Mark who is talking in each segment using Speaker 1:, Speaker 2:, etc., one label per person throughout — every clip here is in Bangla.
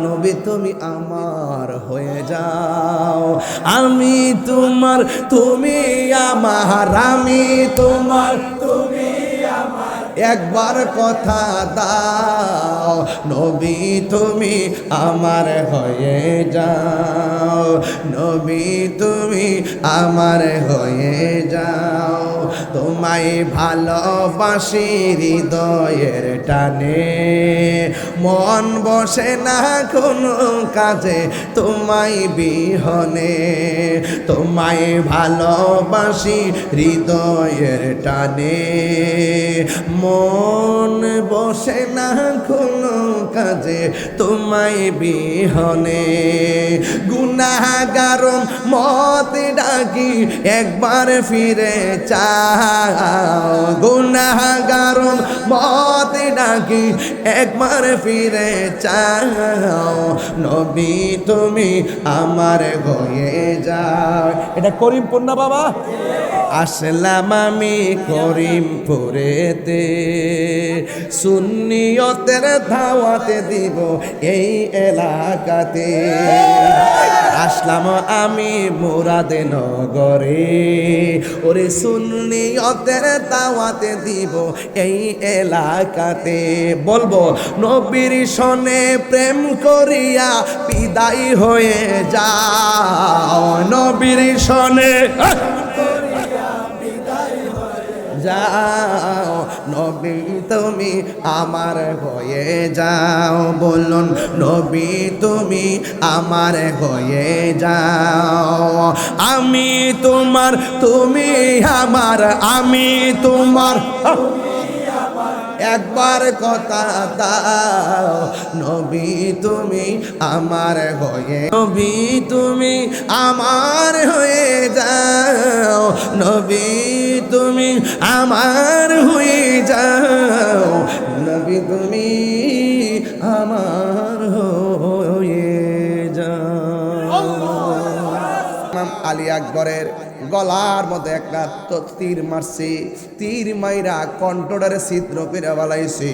Speaker 1: নবী তুমি আমার হয়ে যাও, আমি তোমার তুমি আমার, আমি তোমার তুমি আমার, একবার কথা দাও নবী তুমি আমার হয়ে যাও, নবী তুমি আমার হয়ে যাও। তোমায় ভালোবাসি হৃদয়ের টানে, মন বসে না কোনো কাজে তোমায় বিহনে, তোমায় ভালোবাসি হৃদয়ের টানে, মন বসে না কোনো কাজে তোমায় বিহনে। গুনাহগার মত ডাকি একবার ফিরে চাও, গুনাহগার মত ডাকি একবার ফিরে চাও, নবী তুমি আমার হয়ে যাও। এটা করিমপুর না বাবা? আসলাম আমি করিমপুরেতে, সুন্নিয়তের দাওয়াতে দিব এই এলাকাতে। আসলাম আমি মুরাদনগরে, ওরে সুন্নিয়তের দাওয়াতে দিব এই এলাকাতে। বলবো নবীর সনে প্রেম করিয়া বিদায় হয়ে যাও, নবীর সনে যাও, নবী তুমি আমার হয়ে যাও। বলুন নবী তুমি আমার হয়ে যাও, আমি তোমার তুমি আমার, আমি তোমার, একবার কথা দাও নবী তুমি আমার হয়ে, নবী তুমি আমার হয়ে যাও, নবী তুমি আমার হয়ে যাও, নবী তুমি আমার হয়ে যাও। ইমাম আলী আকবরের গলার মধ্যে একটা তীর মারছে, তীর মাইরা কণ্ঠটারে ছিদ্র করে বালাইছে।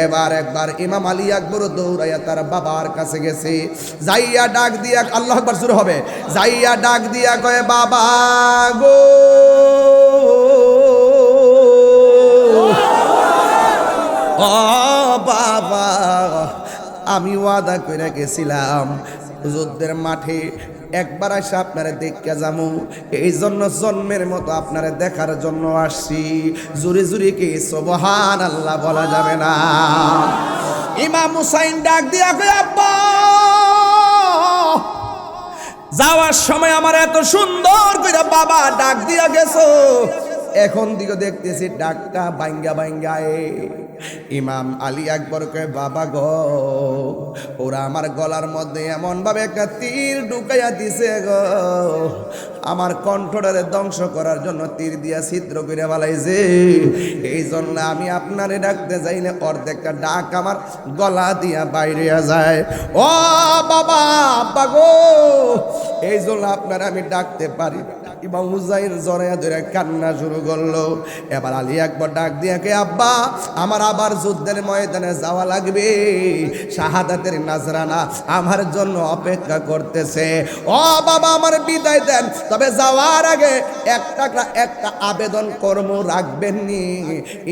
Speaker 1: এবার একবার ইমাম আলী আকবর দৌড়াইয়া তার বাবার কাছে গেছে, যাইয়া ডাক দিয়া, আল্লাহু আকবার শুরু হবে, যাইয়া ডাক দিয়া কয় বাবা গো, ও বাবা, আমি ওয়াদা করে গেছিলাম যুদ্ধের মাঠে একবার এসে আপনারা দেখতে যাবো, এই জন্য জন্মের মতো আপনারা দেখার জন্য আসছি। জুরি জুরি কি সুবহানাল্লাহ বলা যাবে না? ইমাম হুসাইন ডাক দিয়া কয় আব্বা, যাওয়ার সময় আমার এত সুন্দর করে বাবা ডাক দিয়া গেছো, এখন দিকে দেখতেছি ডাকটা ভাঙ্গা ভাঙ্গায়। ইমাম আলী আকবর কয় বাবা গো, ওরা আমার গলার মধ্যে এমন ভাবে একটা তীর ঢুকাইয়া দিছে গো, আমার কণ্ঠটারে ধ্বংস করার জন্য তীর দিয়া ছিদ্র করে ফেলাইছে। এই জন্য আমি আপনারে ডাকতে যাইলে অর্ধেকটা ডাক আমার গলা দিয়া বাইরে যায়। ও বাবা আব্বা গো, এই জন্য আপনারা আমি ডাকতে পারি। ইমাম হুসাইন জড়াইয়া ধরে কান্না শুরু করলো। এবার আলী আকবর ডাক দিয়া কে আব্বা, আমার আবার যুদ্ধের ময়দানে যাওয়া লাগবে, শাহাদাতের নাজরানা আমার জন্য অপেক্ষা করতেছে। ও বাবা আমার বিদায় দেন, তবে যাওয়ার আগে একটা আবেদন কর্ম রাখবেননি।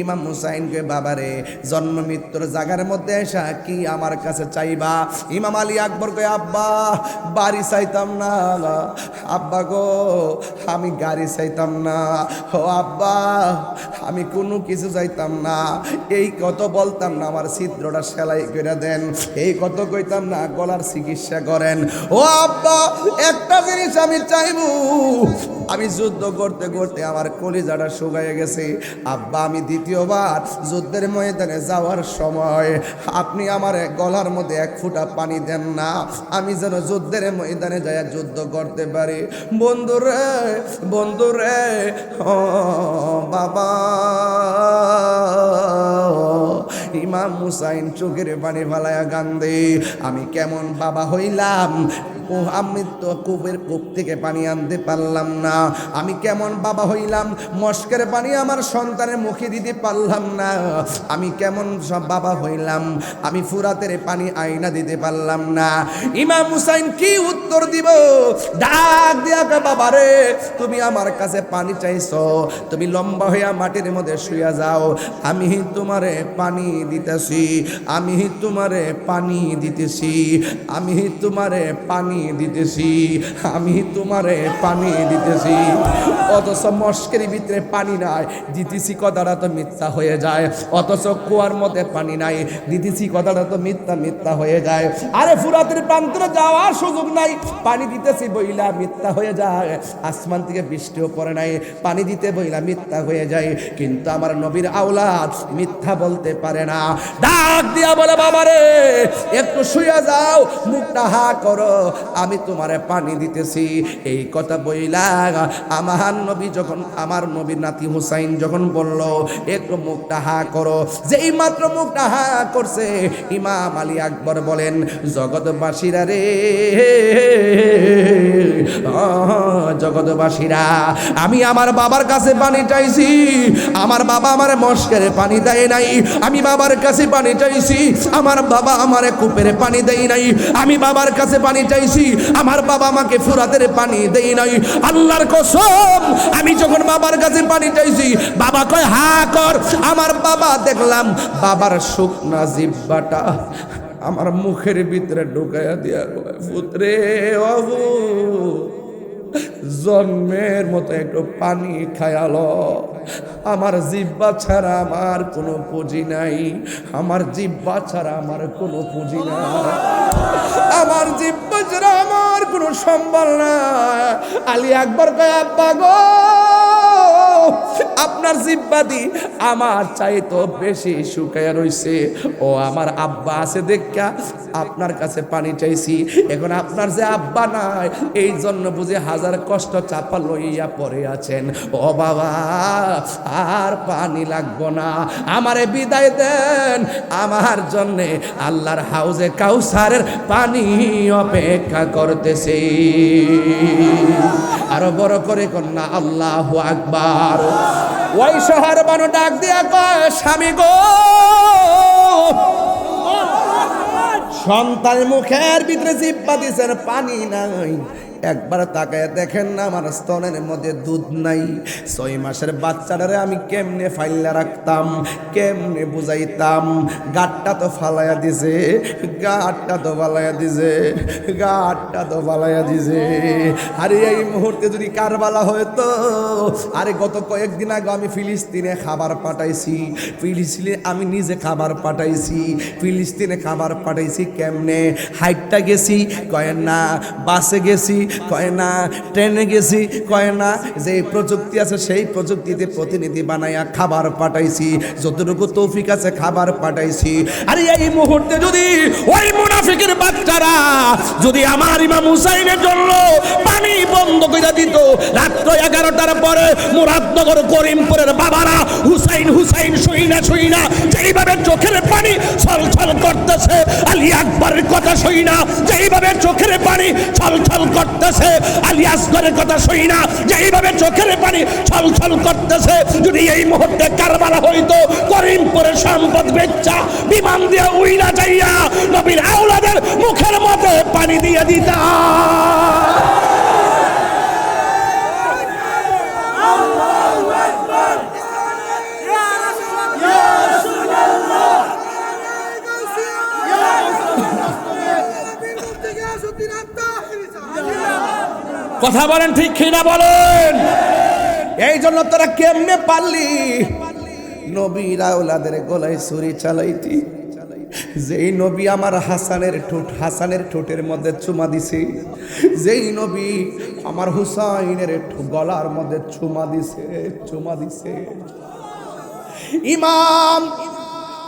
Speaker 1: ইমাম হুসাইনকে বাবারে জন্ম মৃত্যুর জায়গার মধ্যে এসা কি আমার কাছে চাইবা? ইমাম আলী আকবর কে আব্বা বাড়ি চাইতাম না, আব্বা গো আমি গাড়ি চাইতাম না, ও আব্বা আমি কোনো কিছু চাইতাম না, এই কত বলতাম না আমার ছিদ্রটা সেলাই করে দেন, এই কত কইতাম না গলার চিকিৎসা করেন। ও আব্বা একটা জিনিস আমি চাইবো, আমি যুদ্ধ করতে করতে আমার কলিজাটা শুকায় গেছে, আব্বা আমি দ্বিতীয়বার যুদ্ধের ময়দানে যাওয়ার সময় আপনি আমার গলার মধ্যে এক ফোঁটা পানি দেন না, আমি যেন যুদ্ধের ময়দানে যাই যুদ্ধ করতে পারি। বন্ধুরে বন্ধুরে, ও বাবা। ইমাম হুসাইন চোখের পানি ফালায়া কান্দে, আমি কেমন বাবা হইলাম, আমি তো কূপের কূপ থেকে পানি আনতে পারলাম না, আমি কেমন বাবা হইলাম, মস্কের পানি আমার সন্তানের মুখে দিতে পারলাম না, আমি কেমন সব বাবা হইলাম, আমি ফুরাতের পানি আয়না দিতে পারলাম না। ইমাম হুসাইন কি উত্তর দিব? ডাক দিয়া কয়, বাবা রে, তুমি আমার কাছে পানি চাইছো, তুমি লম্বা হইয়া মাটির মধ্যে শুইয়া যাও, আমি তোমারে পানি দিতেছি, আমি তোমারে পানি দিতেছি, আমি তোমারে পানি দিতেছি, আমি তোমারে পানি দিতেছি। অথচ মস্কের ভিতরে পানি নাই, দিতেছি কথাটা তো মিথ্যা হয়ে যায়। অথচ কুয়ার মধ্যে পানি নাই, দিতেছি কথাটা তো মিথ্যা মিথ্যা হয়ে যায়। আরে ফুরাতের প্রান্তরে যাওয়ার সুযোগ নাই, পানি দিতেছি বইলা মিথ্যা হয়ে যায়। আসমান থেকে বৃষ্টিও পড়ে নাই, পানি দিতে বইলা মিথ্যা হয়ে যায়। কিন্তু আমার নবীর আওলাদ মিথ্যা বলতে পারে না। ডাক দিয়া বলে, বাবারে একটু শুয়ে যাও, মুখটা হা করো, আমি তোমারে পানি দিতেছি। এই কথা বইলা আমার নবী যখন, আমার নবীর নাতি হুসাইন যখন বলল একটু মুখটা হা করো, যেই মাত্র মুখটা হা করছে, ইমাম আলী আকবর বলেন, জগৎবাসীরা রে, জগৎবাসীরা, আমি আমার বাবার কাছে পানি চাইছি, আমার বাবা আমার মস্কের পানি দেয় নাই, আমি বাবার কাছে পানি চাইছি, আমার বাবা আমারে কূপের পানি দেয় নাই, আমি বাবার কাছে পানি চাইছি, আমার বাবা আমাকে ফুরাতের পানি দেয় নাই। আল্লাহর কসম, আমি যখন বাবার কাছে পানি চাইছি, বাবা কয় হা কর, আমার বাবা দেখলাম বাবার শুকনা জিহ্বাটা আমার মুখের ভিতরে ঢুকাইয়া দিয়া কয়, পুত্রে বাবু, জন্মের মতো একটু পানি খায়ালো, আমার জিহ্বা ছাড়া আমার কোনো পুঁজি নাই, আমার জিহ্বা ছাড়া আমার কোনো পুঁজি নাই, আমার জিহ্বা ছাড়া আমার কোনো সম্বল না। আলী আকবর কয়, আব্বা গো, আপনার জিহ্বাদি আমার চাইতো বেশি শুকায়া রইছে, ও আমার আব্বা আছে দেখা আপনার কাছে পানি চাইছি, এখন আপনার যে আব্বা নাই, এই জন্য বুঝে হাজার কষ্ট চাপা লইয়া পড়ে আছেন। ও বাবা, আর পানি লাগবো না, আমারে বিদায় দেন, আমার জন্যে আল্লাহর হাউজে কাউসারের পানি অপেক্ষা করতেছে। আরো বড় করে কন্যা আল্লাহু আকবার। ওই শহর বানু ডাক দিয়া কয়, স্বামী গো, সন্তান মুখের ভিতরে জিহ্বা দিছেন, পানি নাই, একবার তাকায় দেখেন না আমার স্তনের মধ্যে দুধ নাই। 6 মাসের বাচ্চাটারে আমি কেমনে ফাইলা রাখতাম, কেমনে বুঝাইতাম? গাটটা তো ফালাইয়া দিছে, গাটটা তো ফালাইয়া দিছে, গাটটা তো ফালাইয়া দিছে। আরে এই মুহূর্তে যদি কারবালা হয়তো, আরে গত কয়েকদিন আগে আমি ফিলিস্তিনে খাবার পাঠাইছি, ফিলিস্তিনে আমি নিজে খাবার পাঠাইছি, ফিলিস্তিনে খাবার পাঠাইছি কেমনে? হাইটটা গেছি কয় না, বাসে গেছি কয় না, ট্রেনে গেছি কয় না, যে প্রযুক্তি আছে সেই প্রযুক্তিতে প্রতিনিধি বানাইয়া খাবার পাঠাইছি, যতটুকু তৌফিক আছে খাবার পাঠাইছি। আরে এই মুহূর্তে যদি ওই মুনাফিকের বাচ্চারা যদি আমার ইমাম হুসাইনের জন্য পানি বন্ধ করে দিত, রাত্র 11টার পরে মুরাদনগর করিমপুরের বাবারা হুসাইন হুসাইন শুইনা শুইনা যেইভাবে চোখের পানি ছলছল করতেছে, আলী আকবরের কথা শুইনা যেইভাবে চোখের পানি ছলছল করতেছে, আলী আসগরের কথা শুইনা যেইভাবে চোখের পানি ছলছল করতেছে, যদি এই মুহূর্তে কারবালা হইতো, করিমপুরের সম্পদ বেচ্চা বিমান দিয়ে উইরা যাইয়া নবীর আওলাদের মুখের মধ্যে পানি দিয়ে দিতা। কথা বলেন ঠিক কিনা বলেন? এই জন্য তোরা কেমনে পারলি নবীর আওলাদের গলায় ছুরি চালাইতি? যেই নবী আমার হাসানের ঠোঁটের মধ্যে চুমা দিছে, যেই নবী আমার হুসাইনের গলার মধ্যে চুমা দিছে। ইমাম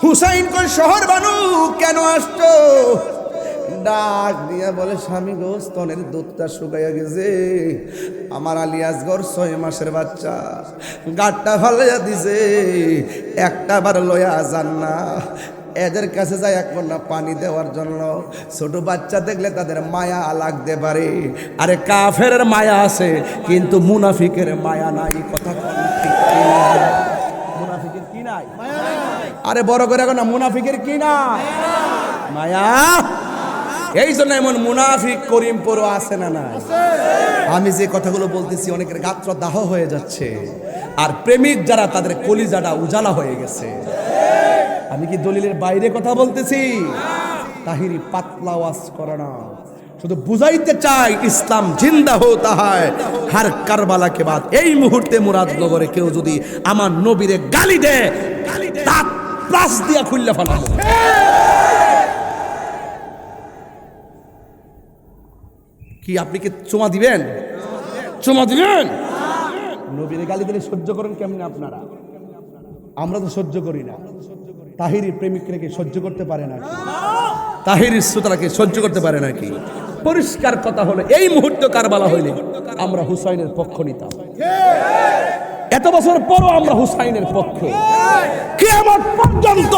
Speaker 1: হুসাইন কই শহর বানু কেন আসছো? ডাক দিয়া বলে, স্বামী গো, স্তনের দুধটা শুকাইয়া গেছে, আমার আলী আসগর 6 মাসের বাচ্চা গাটটা ফালাইয়া দিছে, একটা বার লয়া যান না, এদের কাছে যায় এক না পানি দেওয়ার জন্য। ছোট বাচ্চা দেখলে তাদের মায়া লাগতে পারে, আরে কাফেরের মায়া আছে কিন্তু মুনাফিকের মায়া নাই। কথা ঠিক কিনা? মুনাফিকের কি নাই? আরে বড় করে এখন না, মুনাফিকের কি নাই? মায়া। এই জন্য এমন মুনাফিক করিমপুর আছে না নাই? আমি যে কথাগুলো বলতেছি অনেকের গাত্র দাহ হয়ে যাচ্ছে, আর প্রেমিক যারা তাদের কলিজাটা উজালা হয়ে গেছে। আমি কি দলিলের বাইরে কথা বলতেছি? তাহিরি পাতলা ওয়াজ করে না, শুধু বুঝাইতে চাই ইসলাম জিন্দা হতা হয় হার কারবালা কে বাদ। এই মুহূর্তে মুরাদনগরে কেউ যদি আমার নবীরে গালি দেয়, দাঁত প্লাস দিয়া খুললে ফেলাবো। কি আপনি কি চুমা দিবেন? চুমা দিবেন? নবীরে গালি দিলে সহ্য করেন কেমনে আপনারা? আমরা তো সহ্য করি না। তাহিরি প্রেমিককে সহ্য করতে পারে না? তাহিরি শ্রোতাকে সহ্য করতে পারে নাকি? পরিষ্কার কথা হলো, এই মুহূর্তে কারবালা হইলে আমরা হুসাইনের পক্ষ নিতাম। এত বছর পরও আমরা হুসাইনের পক্ষে। কিয়ামত পর্যন্ত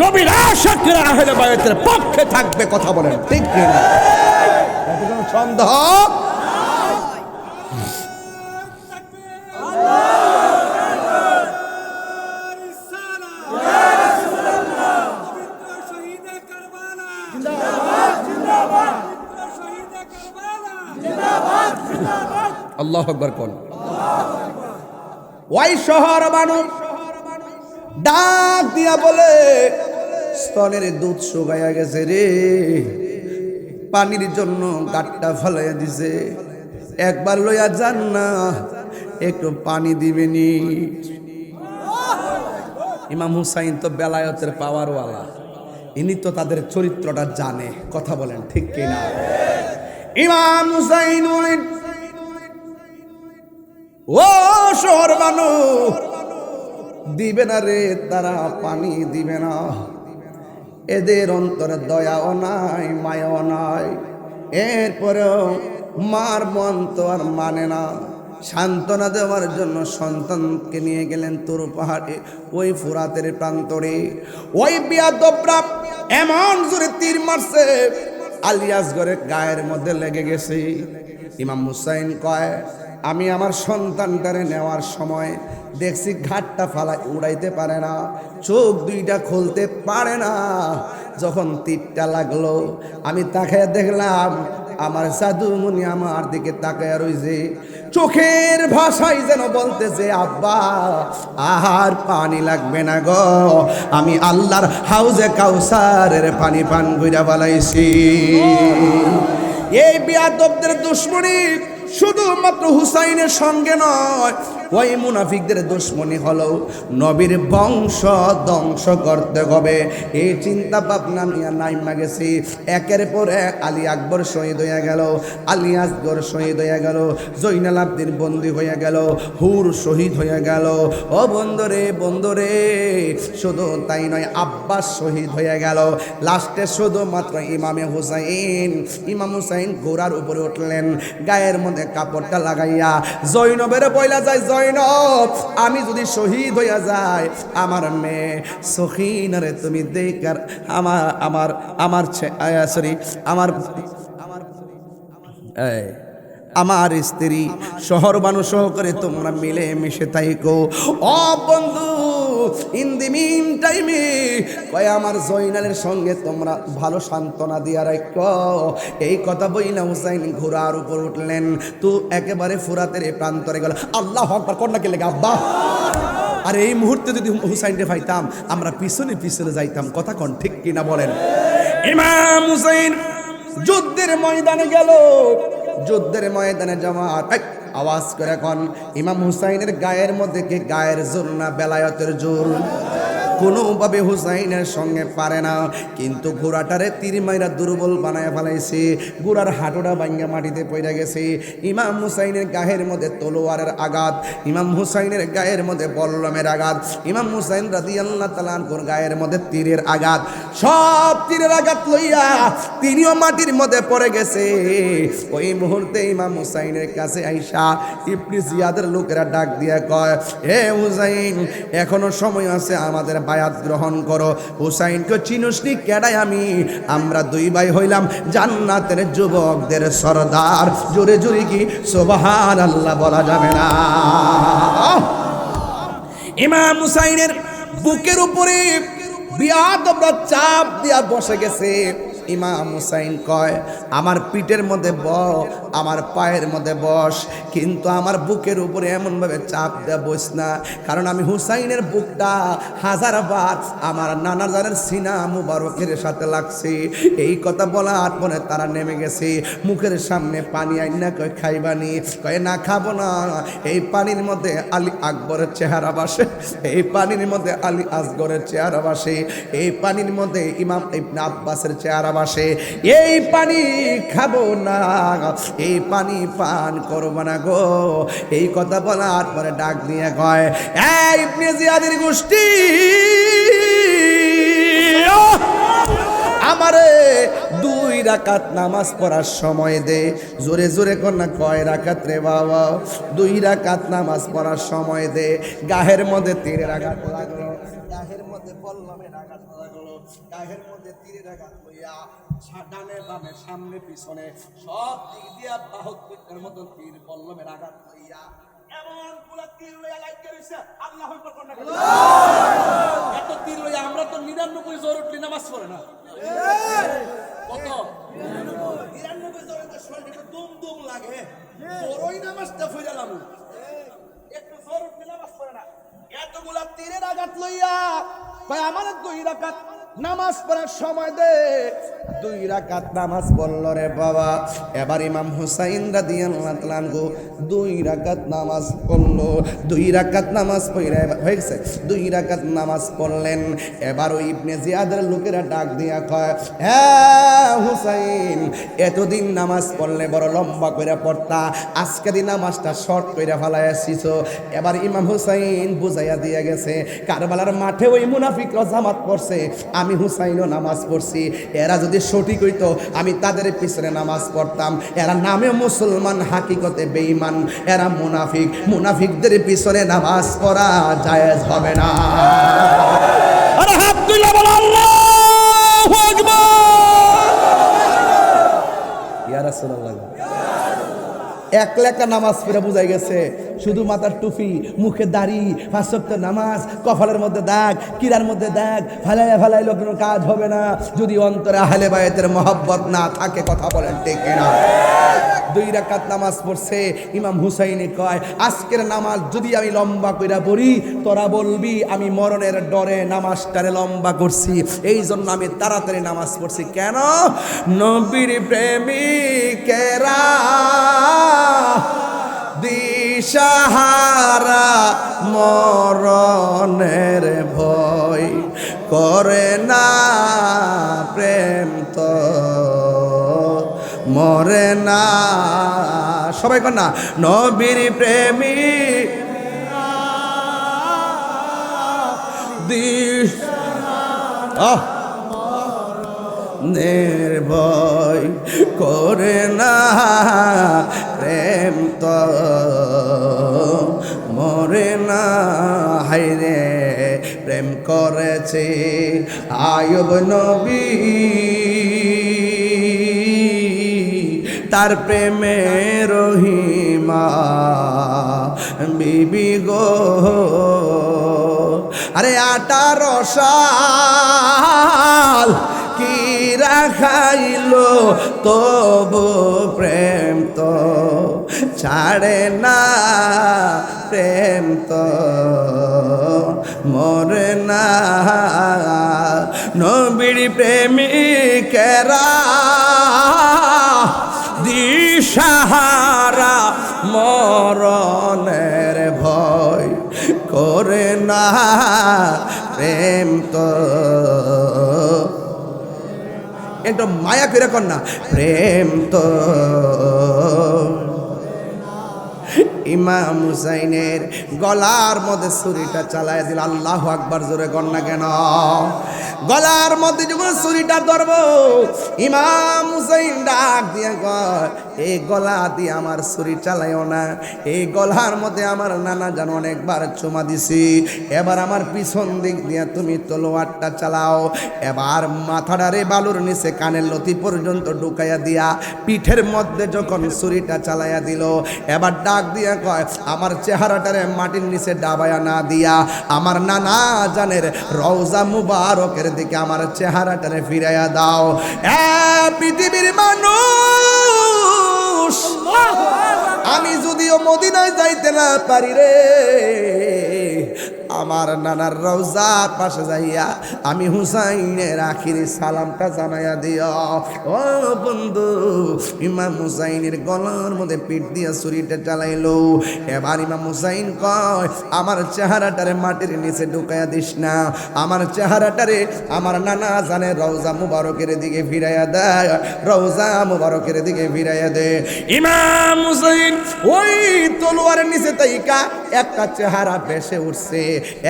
Speaker 1: নবীর আশিকরা আহলে বায়তের পক্ষে থাকবে। কথা বলেন ঠিক কি না? এত কোনো সন্দেহ? আল্লাহু আকবার কোন। ওই শহর মানুষ ডাক দিয়া বলে, স্তনের দুধ শুকাইয়া গেছে রে, পানির জন্য গাট্টা ফেলাইয়া দিছে, একবার লইয়া যান না, একটু পানি দিবেনি। ইমাম হুসাইন তো বেলায়েতের পাওয়ারওয়ালা, ইনি তো তাদের চরিত্রটা জানে। কথা বলেন ঠিক কিনা? ইমাম হুসাইন ও শহর মানুষ দিবে না রে, তারা পানি দিবে না। এদের অন্তরে দয়াও নাই, মায়াও নাই। এরপরেও মার মন তো আর মানে না। সান্ত্বনা দেওয়ার জন্য সন্তানকে নিয়ে গেলেন তুর পাহাড়ে, ওই ফুরাতের প্রান্তরে। ওই বিয়াদবরা এমন জোরে তীর মারছে, আলিয়াসগড়ের গায়ের মধ্যে লেগে গেছে। ইমাম হুসাইন কয়, আমি আমার সন্তানটারে নেওয়ার সময় দেখছি ঘাটটা ফালাই উড়াইতে পারে না, চোখ দুইটা খুলতে পারে না। যখন তীরটা লাগলো আমি তাকায় দেখলাম আমার জাদুমণি আমার দিকে তাকায় রইছে, চোখের ভাষায় যেন বলতেছে, আব্বা আর পানি লাগবে না গো, আমি আল্লাহর হাউজে কাউসারের পানি পান কইরা বালাইছি। এই বিয়াদবদের দুশমনী শুধুমাত্র হুসাইনের সঙ্গে নয়, ওই মুনাফিকদের দুশমনী হলো নবীর বংশ ধ্বংস করতে হবে। এই চিন্তা ভাবনা নিয়ে নাইমা গেছি। একের পর এক আলী আকবর শহীদ হয়ে গেল, আলী আসগর শহীদ হয়ে গেল, জৈনাল আবদিন বন্দী হয়ে গেল, হুর শহীদ হয়ে গেল। ও বন্ধুরে বন্ধুরে, শুধু তাই নয়, আব্বাস শহীদ হয়ে গেল। লাস্টে শুধুমাত্র ইমাম হুসাইন ঘোড়ার উপরে উঠলেন, গায়ের মধ্যে কাপড়টা লাগাইয়া জৈনবের বইলা যায়, জৈনব আমি যদি শহীদ হইয়া যাই, আমার মেয়ে সখিনারে তুমি দেখার, আমার স্ত্রী শহর মানুষ সহকারে তোমরা মিলে মিশে থাইকো। ও বন্ধু, ইন দি মিন টাইমে কয় আমার জয়নালের সঙ্গে তোমরা ভালো সান্ত্বনা দিয়া রাখো। এই কথা বইলা হুসাইন ঘোড়ার উপর উঠলেন, তো একেবারে ফুরাতের প্রান্তরে গেল। আল্লাহু আকবার কোন নাকি লেগে আব্বা। আর এই মুহূর্তে যদি হুসাইনকে পাইতাম আমরা পিছনে পিছনে যাইতাম। কথা কোন ঠিক কিনা বলেন? ইমাম হুসাইন যুদ্ধের ময়দানে গেল। যুদ্ধের ময়দানে যাওয়ার আওয়াজ করে এখন ইমাম হুসাইনের গায়ের মধ্যে কি গায়ের জোর না বেলায়েতের জোর? কোনোভাবে হুসাইনের সঙ্গে পারে না, কিন্তু ঘোড়াটারে তীর মাইরা দুর্বল বানায় ফেলাইছে। ঘোড়ার হাঁটুটা ভাঙ্গা মাটিতে পড়ে গেছে। ইমাম হুসাইনের গায়ের মধ্যে তলোয়ারের আঘাত, ইমাম হুসাইনের গায়ের মধ্যে বল্লমের আঘাত, ইমাম হুসাইন রাদিয়াল্লাহু তাআলা আনহুর গায়ের মধ্যে তীরের আঘাত। সব তীরের আঘাত লইয়া তিনিও মাটির মধ্যে পড়ে গেছে। ওই মুহূর্তে ইমাম হুসাইনের কাছে আইসা ইবনে জিয়াদের লোকেরা ডাক দিয়া কয়, হে হুসাইন, এখনো সময় আছে, আমাদের বায়াত গ্রহণ করো। হুসাইনকে চিনুসনি কেডাই আমি? আমরা দুই ভাই হইলাম জান্নাতের যুবকদের সরদার। জোরে জোরে কি সুবহানাল্লাহ বলা যাবে না? ইমাম হুসাইনের বুকের উপরে বিয়াদবরা চাপ দিয়া বসে গেছে। ইমাম হুসাইন কয়, আমার পিঠের মধ্যে আমার পায়ের মধ্যে বস, কিন্তু আমার বুকের উপরে এমনভাবে চাপ দেয়া বস না, কারণ আমি হুসাইনের বুকটা হাজারবার আমার নানার জানের সিনা মুবারকের সাথে লাগছে। এই কথা বলার পরে তারা নেমে গেছে। মুখের সামনে পানি আইনা কয়, খাইবানি? কয় না, খাবো না। এই পানির মধ্যে আলী আকবরের চেহারা বাসে, এই পানির মধ্যে আলী আসগরের চেহারা বাসে, এই পানির মধ্যে ইমাম ইবনে আব্বাসের চেহারা বাসে। এই পানি খাবো না, এই পানি পান করবো না গো। এই কথা বলার পরে ডাক দিয়ে কয়, এই ইবনে জিয়াদের গোষ্ঠী, আমারে 2 রাকাত নামাজ পড়ার সময় দে। জোরে জোরে কর না, কয় রাকাত রে বাবা? 2 রাকাত নামাজ পড়ার সময় দে। গাহের মধ্যে তীরের আঘাত লাগলো, গাহের মধ্যে বল্লমের আঘাত লাগলো, গাহের মধ্যে তীরের আঘাত লইয়া ডানে বামে সামনে পিছনে সব দিক দিয়া 72টার মতো তীর বল্লমের আঘাত লইয়া এমন পুরা তীর লইয়া লাইকা রইছে। আল্লাহু আকবার কর না। এত তীর লইয়া আমরা তো 99 জোর উঠলি নামাজ পড়ে না। কত? 99 জোরে তো শরীরে দুম দুম লাগে, বড়ই নামাজটা ফিরালাম, একটু জোর উঠলি নামাজ পড়ে না। এতগুলা তীরের আঘাত লইয়া কয়, আমার 2 রাকাত নামাজ পড়ার সময় দে। 2 রাকাত নামাজ পড়ল রে বাবা। এবার ইমাম হুসাইন রাদিয়াল্লাহু তাআলা আনহু 2 রাকাত নামাজ পড়লো। 2 রাকাত নামাজ পড়ে হয়ে গেছে, 2 রাকাত নামাজ পড়লেন। এবার ওই ইবনে জিয়াদের লোকেরা ডাক দিয়া কয়, হ্যাঁ হুসাইন, এতদিন নামাজ পড়লে বড় লম্বা করে পড়তা, আজকে দিন নামাজটা শর্ট করে ফেলাইছিস। এবার ইমাম হুসাইন বুঝাইয়া দিয়া গেছে, কারবালার মাঠে ওই মুনাফিকরা জামাত পড়ছে, আমি হুসাইনও নামাজ পড়ছি। এরা যদি সঠিক হইতো আমি তাদের পিছনে নামাজ পড়তাম। এরা নামে মুসলমান, হাকিকতে বেঈমান, এরা মুনাফিক। মুনাফিকদের পিছনে নামাজ পড়া জায়েজ হবে না। আরে হাত তুলে বলো আল্লাহু আকবার। ইয়া রাসূলুল্লাহ, এক লেখা নামাজ পড়ে বুঝাই গেছে, শুধু মাথার টুপি, মুখে দাড়ি, 5 ওয়াক্ত নামাজ, কপালের মধ্যে দাগ, কিরার মধ্যে দাগ, ফালাইলে কোনো কাজ হবে না যদি অন্তরে আহলে বায়াতের মহব্বত না থাকে। কথা বলেন ঠিক কিনা? 2 রাকাত নামাজ পড়ছে। ইমাম হুসাইনে কয়, আজকের নামাজ যদি আমি লম্বা কইরা পড়ি, তোরা বলবি আমি মরণের ডরে নামাজটারে লম্বা করছি, এই জন্য আমি তাড়াতাড়ি নামাজ পড়ছি। কেন? নবীর প্রেমিকেরা দিশাহারা মরণের ভয় করে না, প্রেম তো মরে না। সবাই কর না, নবীর প্রেমিক নির্ভয় করে না, প্রেম তো মরে না। হায়রে প্রেম করেছে আয়ুব নবী, তার প্রেমে রহিমা বিবি গো। আরে 18 সাল কি রাখাইলো, তবু প্রেম তো ছাড়ে না, প্রেম তো মরে না। নবীর প্রেমিকেরা দিশাহারা মরণের ভয় করে না, প্রেম তো। একটু মায়া করে কর না, প্রেম তো। ইমাম হুসাইনের গলার মধ্যে ছুরিটা চালায় দিল। আল্লাহু আকবার জোরে কর না কেন? গলার মধ্যে যখন ছুরিটা ধরবো, ইমাম হুসাইন ডাক দিয়ে দিয়ে কয় এই গলা দিয়ে আমার ছুরি চালাইও না, এই গলার মধ্যে আমার নানা জান অনেকবার চুমা দিছি, এবার আমার পিছন দিক দিয়ে তুমি তলোয়ারটা চালাও। এবার মাথাটারে বালুর নিচে কানের লতি পর্যন্ত ঢুকাইয়া দিয়া পিঠের মধ্যে যখন ছুরিটা চালাইয়া দিল, এবার ডাক দিয়া কয় আমার চেহারাটারে মাটির নিচে ডাবায়া না দিয়া আমার নানা জানের রওজা মুবারকের দিকে আমার চেহারাটারে ফিরাইয়া দাও। পৃথিবীর মানুষ, আমি যদিও মদিনায় যাইতে না পারি রে, আমার নানার রওজার পাশে যাইয়া আমি হুসাইনের আখিরি সালামটা জানাইয়া দিও। ও বন্ধু, ইমাম হুসাইনের গলার মধ্যে পিঠ দিয়া ছুরিটা চালাইলো। এবার ইমাম হুসাইন কয় আমার চেহারাটারে মাটির নিচে ঢুকাইয়া দিস না, আমার চেহারাটারে আমার নানা জানের রওজা মুবারকের দিকে ফিরাইয়া দেয়, রওজা মুবারকের দিকে ফিরাইয়া দে। ইমাম হুসাইন ওই তলোয়ারের নিচে তাইকা একটা চেহারা ভেসে উঠছে,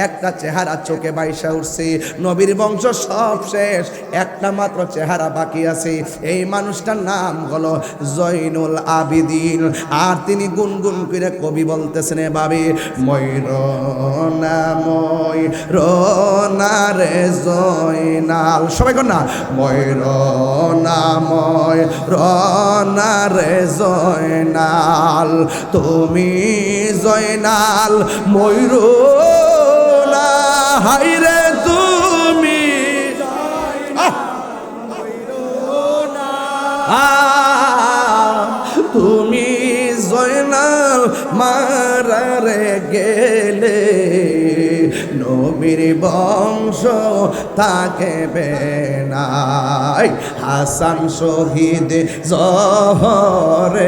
Speaker 1: একটা চেহারা চোখে বাইসা উঠছে। নবীর বংশ সব শেষ, একটা মাত্র চেহারা বাকি আছে। এই মানুষটার নাম হলো জয়নুল আবিদিন। আর তিনি গুনগুন করে কবি বলতেছেন এভাবে, ময়ূরনা ময়ূরনা রে জয়নাল, সবাই কর না, ময়ূরনা ময়ূরনা রে জয়নাল, তুমি জয়নাল ময়ূরনা, হাইরে তুমি তুমি জয়নাল মারারে গেলে নবীর বংশ তাকে বেনাই, হাসান শহীদ জহরেতে,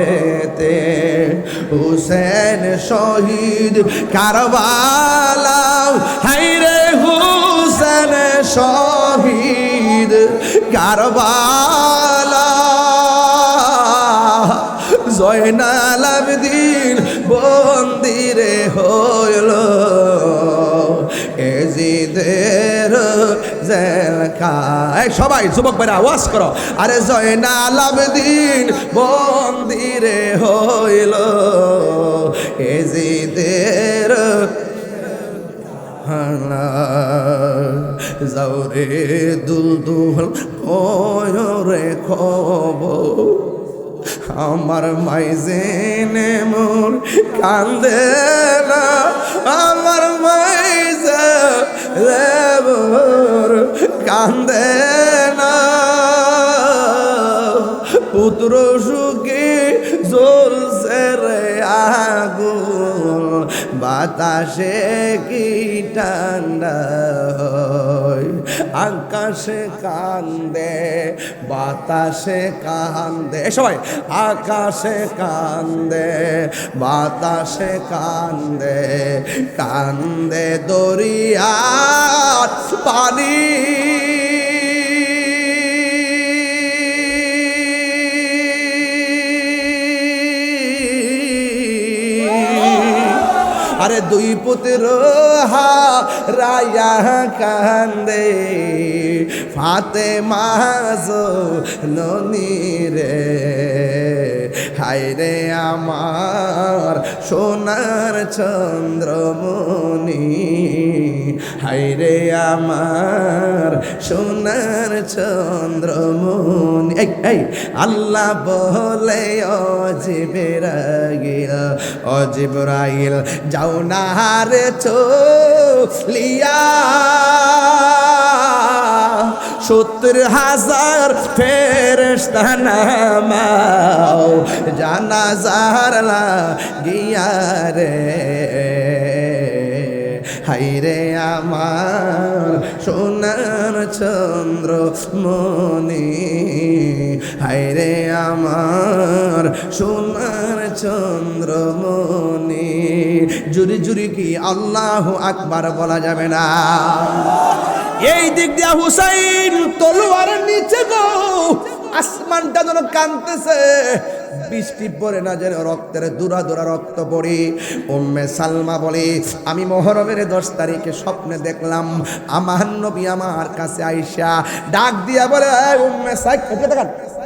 Speaker 1: হুসেন শহীদ কারবালা, হাইরে হুসেন শহীদ কারবালা, জয়নাল আবেদিন বন্দিরে হইল এজিদের জেলখানায়। সবাই যুবক ভাইরা আওয়াজ করো, আরে জয়নাল আবেদিন বন্দিরে হইল এজিদের যাওরে দুলদুল ওরে খবর, আমার মাইজেনে মোর কান্দে না, আমার মাইজে মোর কান্দে না, পুত্র সুখী জ্বলছে রে আগুন, বাতাসে কি ঠান্ডা হয়, আকাশে কান্দে বাতাসে কান্দে, সবাই আকাশে কান্দে বাতাসে কান্দে, কান্দে দরিয়ার পানি, আরে দুই পুত্র হারায়া কান্দে, ফাতেমা জননী রে, হায়রে আমার সোনার চন্দ্রমণি, হায়রে আমার সোনার চন্দ্রমণি। এই আল্লাহ বলে ও জিবরাইল যাও না রে চলিয়া, 70,000 ফেরেশতা নামাও জানাজার লাগিয়া রে, হাইরে আমার সোনার চন্দ্রমণি, হাইরে আমার সোনার চন্দ্রমণি। জুরি জুরি কি আল্লাহু আকবার বলা যাবে না? এই দিক দিয়া হুসাইন তলোয়ার নিচে গো আসমানটা যেন কাঁদতেছে, বৃষ্টি পড়ে না যেন রক্তের দুরা দুরা রক্ত পড়ে। উম্মে সালমা বলে, আমি মুহররমের 10 তারিখে স্বপ্নে দেখলাম আমার নবী আমার কাছে আইসা ডাক দিয়া বলে,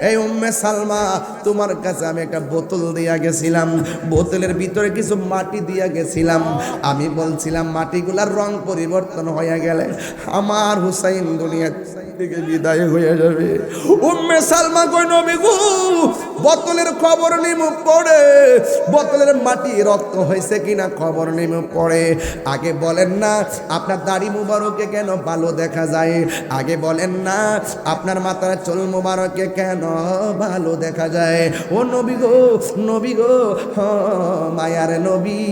Speaker 1: এই উম্মে সালমা, তোমার কাছে আমি একটা বোতল দিয়া গেছিলাম, বোতলের ভিতরে কিছু মাটি দিয়া গেছিলাম, আমি বলছিলাম মাটিগুলার রং পরিবর্তন হয়ে গেলে আমার হুসাইন দুনিয়া থেকে বিদায় হয়ে যাবে। উম্মে সালমা কই, নবী গো, বোতলের খবর নিমু পড়ে, বোতলের মাটি রক্ত হয়েছে কিনা খবর নিমু পড়ে। আগে বলেন না আপনার দাড়ি মুবারকে কেন ভালো দেখা যায়, আগে বলেন না আপনার মাথার চুল মুবারকে কেন ভালো দেখা যায়। ও নবী গো, নবী গো, মায়ার নবী,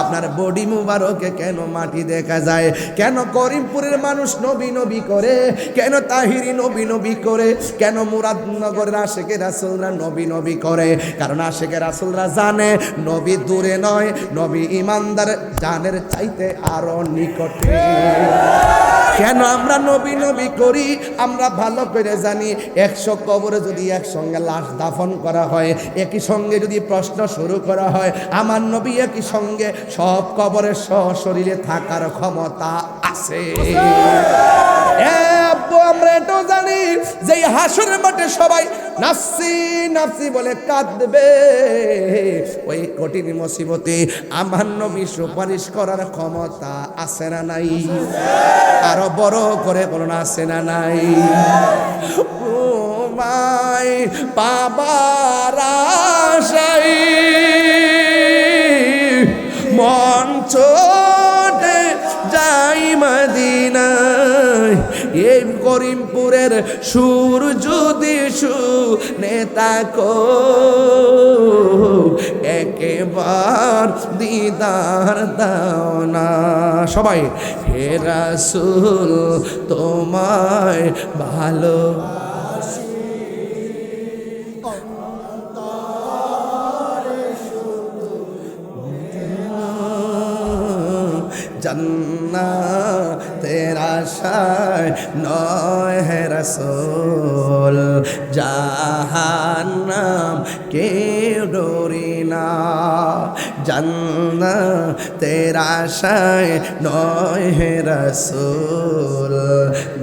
Speaker 1: আপনার বডি মুবারকে কেন মাটি দেখা যায়? কেন করিমপুরের মানুষ নবী নবী করে? কেন তাহিরি নবী নবী করে? কেন মুরাদনগরের আশেকে রাসূলরা নবী নবী করে? কারণ আশেকে রাসূলরা জানে নবী দূরে নয়, নবী ইমানদার জানের চাইতে আরো নিকটে। কেন আমরা নবী নবী করি? আমরা ভালো করে জানি 100 কবরে যদি একসঙ্গে লাশ দাফন করা হয়, একই সঙ্গে যদি প্রশ্ন শুরু করা হয়, আমার নবী একই সঙ্গে সব কবরের সশরীরে থাকার ক্ষমতা আছে। আমরা এটাও জানি যে হাসরের মাঠে সবাই নাফসি নাফসি বলে কাঁদবে, ওই কঠিন মুসিবতে আমার নবী সুপারিশ করার ক্ষমতা আছে না নাই? আরো বড় করে বলুন, আছে না নাই? ও মাই বাবার আশাই মন ছোটে যাই মদিনায়, এই করিমপুরের সুর যদি শুনে তাকো, একেবার দিদার দাও না। সবাই, হে রাসূল তোমায় ভালো জান্নাতের আশায় নয় হে রাসূল, জাহান্নাম কেউ ডরি না। জান্নাতের আশায় নয় হে রাসূল,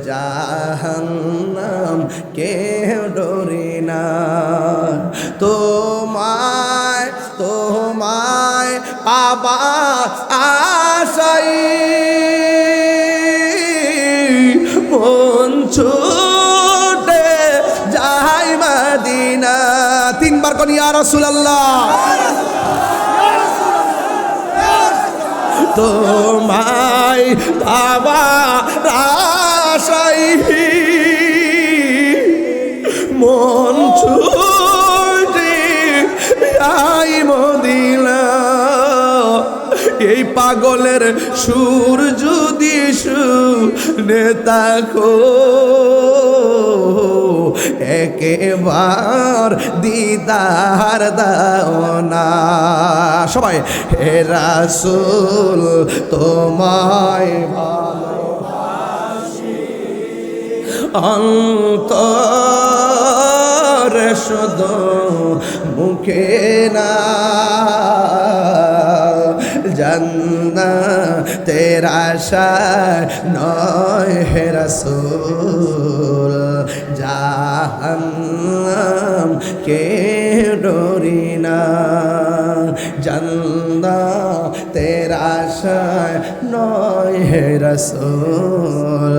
Speaker 1: জাহান্নাম কেউ ডরি না। তোমায় তোমায় পাবা আশাই মন ছুটে যাই মদিনা। 3 বার কোন ইয়া রাসূলুল্লাহ। তোমায় পাবা আশাই মন ছুটে যাই মদিনা। এই পাগলের সুর যদি শুনে তাকো, একেবার দিদার দাও না। সবাই, হে রাসূল তোমায় ভালোবাসি, অন্তরে শুধু মুখে না। জান্নাতের আশায় নয় হে রাসূল, জাহান্নাম কেউ ডরি না। জান্নাতের আশায় নয় হে রাসূল,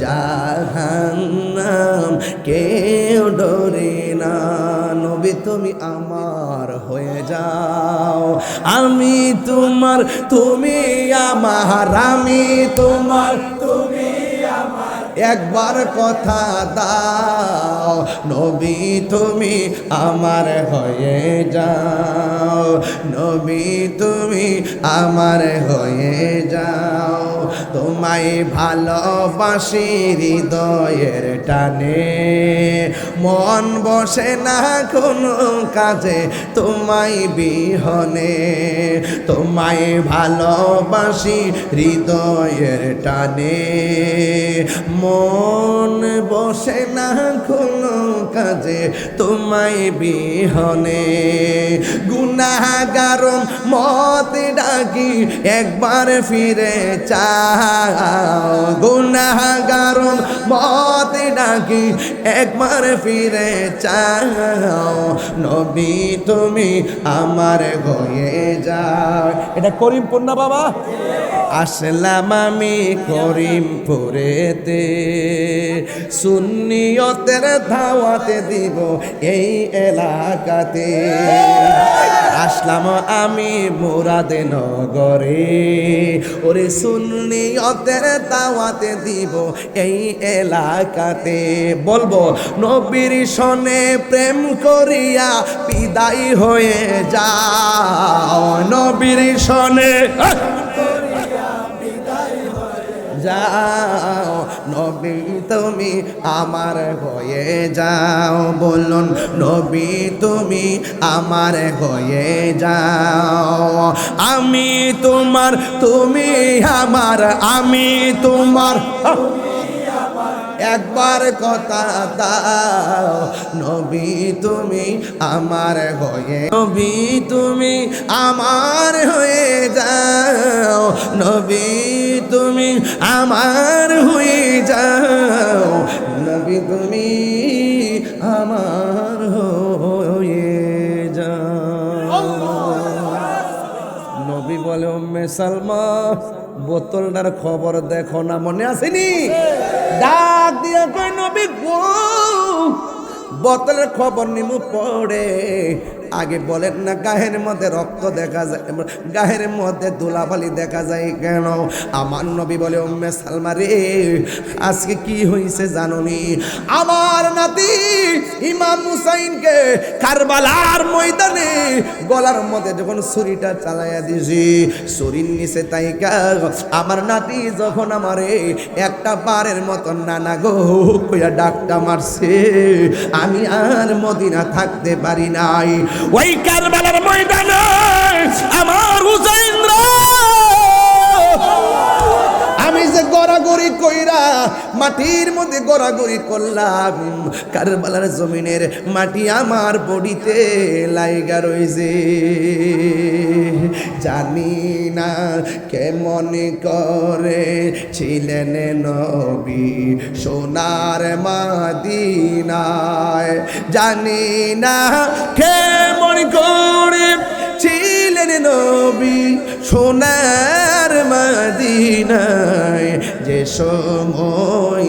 Speaker 1: জাহান্নাম কেউ ডরি না। নবী তুমি আমার হয়ে যাও, আমি তোমার তুমি আমার, আমি তোমার তুমি আমার, একবার কথা দাও নবী তুমি আমার হয়ে যাও, নবী তুমি আমার হয়ে যাও। তোমায় ভালোবাসি হৃদয়ের টানে, মন বসে না কোনো কাজে তোমায় বিহনে, তোমায় ভালোবাসি হৃদয়ের টানে, মন বসে না কোনো কাজে তোমায় বিহনে, গুনাহগার মত ডাকি একবার ফিরে চাও, গুনাহগার মত ডাকি একবার ফিরে চাও, নবী তুমি আমার হয়ে যাও। এটা করিমপুর না বাবা? আসলাম আমি করিমপুরেতে, সুন্নিয়তের দাওয়াতে দিব এই এলাকাতে, আসলাম আমি মুরাদনগরে, ওরে সুন্নিয়তের দাওয়াতে দিব এই এলাকাতে, বলবো নবীর সনে প্রেম করিয়া বিদায় হয়ে যাও, নবীর সনে যাও, নবী তুমি আমার হয়ে যাও, বলুন নবী তুমি আমার হয়ে যাও, আমি তোমার তুমি আমার, আমি তোমার, একবার কথা দাও, নবী তুমি আমার হয়ে, নবী তুমি আমার হয়ে যাও, নবী তুমি আমার হয়ে যাও, নবী তুমি আমার হয়ে যাও। নবী বলে উম্মে সালমা বোতলটার খবর দেখো না, মনে আসেনি? ডাক দিয়া কই নবী গো, বোতলের খবর নিমু পড়ে, আগে বলেন না গায়ের মধ্যে রক্ত দেখা যায়, গায়ের মধ্যে ধুলাবালি দেখা যায় কেন? আমার নবী বলে উম্মে সালমা রে আজকে কি হয়েছে জানোনি? আমার নাতি ইমাম হুসাইনকে কারবালার ময়দানে গলার মধ্যে যখন ছুরিটা চালাইয়া দিছি, ছুরির নিচে তাইকা আমার নাতি যখন আমারে একটা বারের মতন নানা গো কইয়া ডাকটা মারছে, আমি আর মদিনা থাকতে পারি নাই। ওই কারবালার ময়দানে আমার হুসাইন আমি যে গড়াগড়ি কইরা মাটির মধ্যে গড়াগড়ি করলাম, কারবালার জমিনের মাটি আমার বডিতে লাইগা রইছে, জানি না কেমন করে ছিলেন নবী সোনার মদিনায়, জানি না কেমন করে ছিলেন নবী সোনার মদিনায়, যে সময়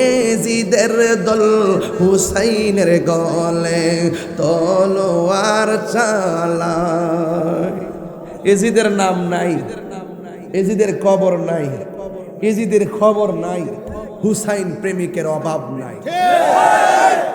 Speaker 1: এজিদের দল হুসাইনের গলে তলোয়ার চালায়। এজিদের নাম নাই, এজিদের কবর নাই, এজিদের খবর নাই, হুসাইন প্রেমিকের অভাব নাই।